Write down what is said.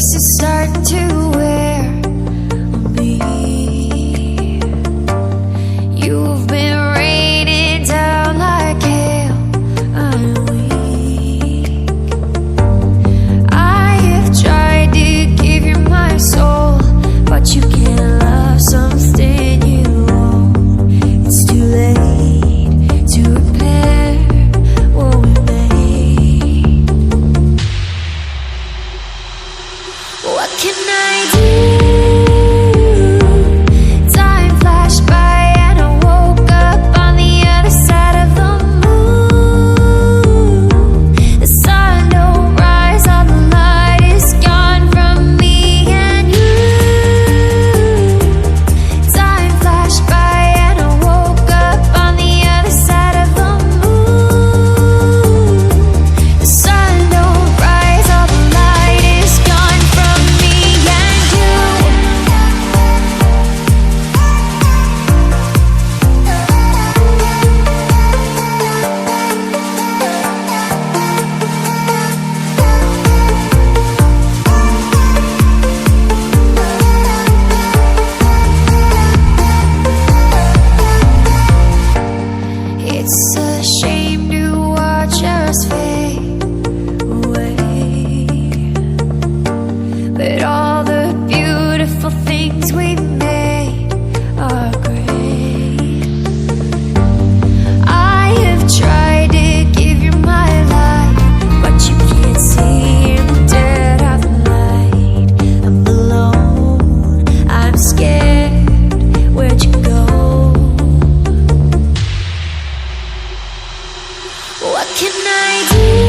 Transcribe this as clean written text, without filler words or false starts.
faces start to wear on me. You've been raining down like hail. I'm weak. I have tried to give you my soul, but you can't love something you own. It's too late to repair what we made. What can I do? Time flashed by and I woke up on the other side of the moon. The sun don't rise, all the light is gone from me and you. Time flashed by and I woke up on the other side of the moon. The sun don't rise, all the light is gone from me and you. It's a shame to watch us fade away, but all the beautiful things we made are great. I have tried to give you my life, but you can't see in the dead of the night. I'm alone, I'm scared, where'd you go? What can I do?